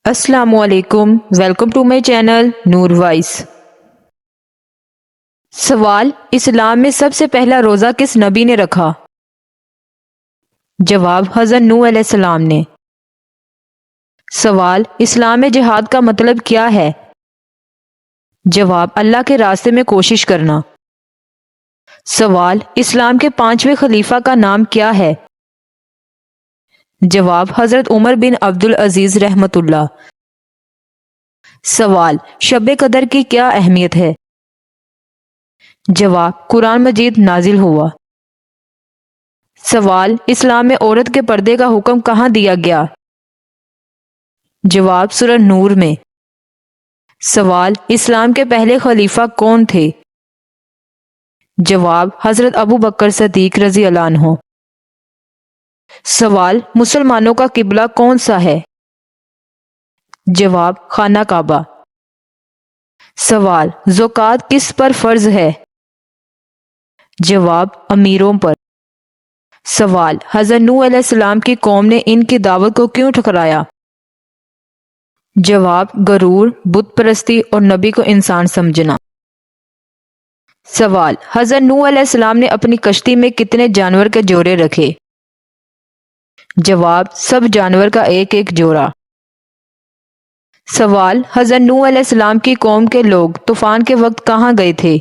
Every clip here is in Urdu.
السلام علیکم، welcome to my channel Noor voice. سوال: اسلام میں سب سے پہلا روزہ کس نبی نے رکھا؟ جواب: حضرت نوح علیہ السلام نے۔ سوال: اسلام میں جہاد کا مطلب کیا ہے؟ جواب: اللہ کے راستے میں کوشش کرنا۔ سوال: اسلام کے 5ویں خلیفہ کا نام کیا ہے؟ جواب: حضرت عمر بن عبد العزیز رحمۃ اللہ۔ سوال: شب قدر کی کیا اہمیت ہے؟ جواب: قرآن مجید نازل ہوا۔ سوال: اسلام میں عورت کے پردے کا حکم کہاں دیا گیا؟ جواب: سورہ نور میں۔ سوال: اسلام کے پہلے خلیفہ کون تھے؟ جواب: حضرت ابو بکر صدیق رضی اللہ عنہ۔ سوال: مسلمانوں کا قبلہ کون سا ہے؟ جواب: خانہ کعبہ۔ سوال: زکوٰۃ کس پر فرض ہے؟ جواب: امیروں پر۔ سوال: حضرت نوح علیہ السلام کی قوم نے ان کی دعوت کو کیوں ٹھکرایا؟ جواب: غرور، بت پرستی اور نبی کو انسان سمجھنا۔ سوال: حضرت نوح علیہ السلام نے اپنی کشتی میں کتنے جانور کے جوڑے رکھے؟ جواب: سب جانور کا ایک ایک جوڑا۔ سوال: حضرت نوح علیہ السلام کی قوم کے لوگ طوفان کے وقت کہاں گئے تھے؟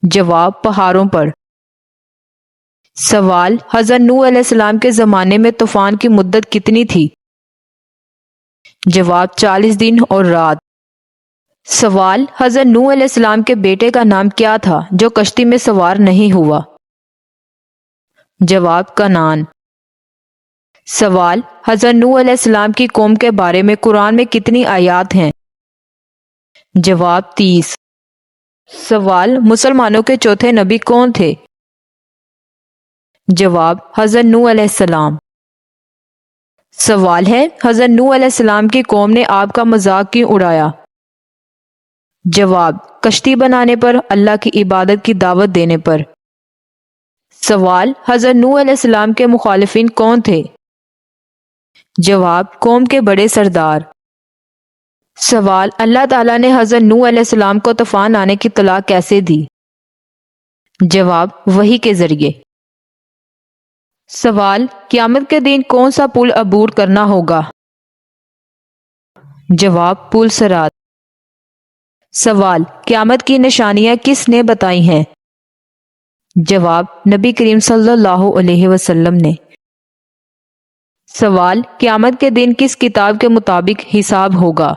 جواب: پہاڑوں پر۔ سوال: حضرت نوح علیہ السلام کے زمانے میں طوفان کی مدت کتنی تھی؟ جواب: 40 دن اور رات۔ سوال: حضرت نوح علیہ السلام کے بیٹے کا نام کیا تھا جو کشتی میں سوار نہیں ہوا؟ جواب: کنعان۔ سوال: حضرت نوح علیہ السلام کی قوم کے بارے میں قرآن میں کتنی آیات ہیں؟ جواب: 30۔ سوال: مسلمانوں کے چوتھے نبی کون تھے؟ جواب: حضرت نوح علیہ السلام۔ سوال ہے: حضرت نوح علیہ السلام کی قوم نے آپ کا مذاق کیوں اڑایا؟ جواب: کشتی بنانے پر، اللہ کی عبادت کی دعوت دینے پر۔ سوال: حضرت نوح علیہ السلام کے مخالفین کون تھے؟ جواب: قوم کے بڑے سردار۔ سوال: اللہ تعالیٰ نے حضرت نوح علیہ السلام کو طوفان آنے کی اطلاع کیسے دی؟ جواب: وحی کے ذریعے۔ سوال: قیامت کے دن کون سا پل عبور کرنا ہوگا؟ جواب: پل صراط۔ سوال: قیامت کی نشانیاں کس نے بتائی ہیں؟ جواب: نبی کریم صلی اللہ علیہ وسلم نے۔ سوال: قیامت کے دن کس کتاب کے مطابق حساب ہوگا؟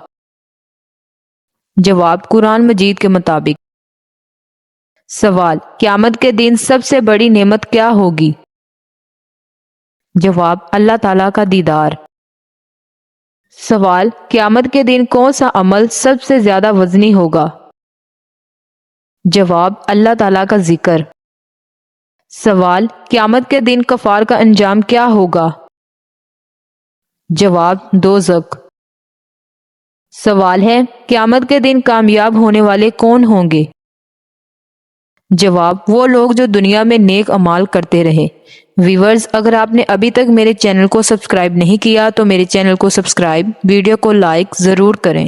جواب: قرآن مجید کے مطابق۔ سوال: قیامت کے دن سب سے بڑی نعمت کیا ہوگی؟ جواب: اللہ تعالیٰ کا دیدار۔ سوال: قیامت کے دن کون سا عمل سب سے زیادہ وزنی ہوگا؟ جواب: اللہ تعالیٰ کا ذکر۔ سوال: قیامت کے دن کفار کا انجام کیا ہوگا؟ جواب: دوزخ۔ سوال ہے: قیامت کے دن کامیاب ہونے والے کون ہوں گے؟ جواب: وہ لوگ جو دنیا میں نیک اعمال کرتے رہے۔ ویورز، اگر آپ نے ابھی تک میرے چینل کو سبسکرائب نہیں کیا تو میرے چینل کو سبسکرائب، ویڈیو کو لائک ضرور کریں۔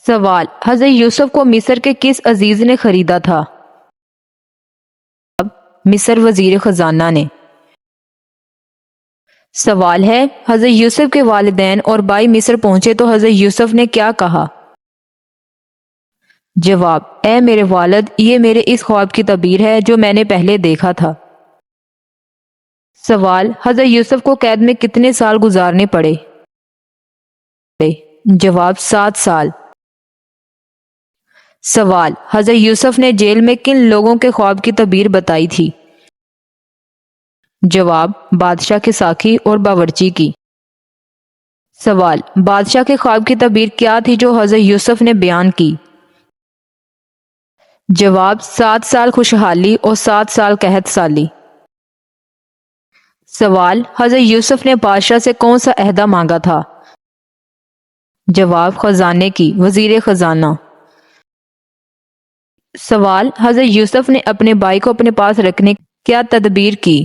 سوال: حضرت یوسف کو مصر کے کس عزیز نے خریدا تھا؟ مصر وزیر خزانہ نے۔ سوال ہے: حضرت یوسف کے والدین اور بھائی مصر پہنچے تو حضرت یوسف نے کیا کہا؟ جواب: اے میرے والد، یہ میرے اس خواب کی تعبیر ہے جو میں نے پہلے دیکھا تھا۔ سوال: حضرت یوسف کو قید میں کتنے سال گزارنے پڑے؟ جواب: 7 سال۔ سوال: حضرت یوسف نے جیل میں کن لوگوں کے خواب کی تعبیر بتائی تھی؟ جواب: بادشاہ کے ساقی اور باورچی کی۔ سوال: بادشاہ کے خواب کی تعبیر کیا تھی جو حضرت یوسف نے بیان کی؟ جواب: 7 سال خوشحالی اور 7 سال قحط سالی۔ سوال: حضرت یوسف نے بادشاہ سے کون سا عہدہ مانگا تھا؟ جواب: خزانے کی، وزیر خزانہ۔ سوال: حضرت یوسف نے اپنے بھائی کو اپنے پاس رکھنے کی کیا تدبیر کی؟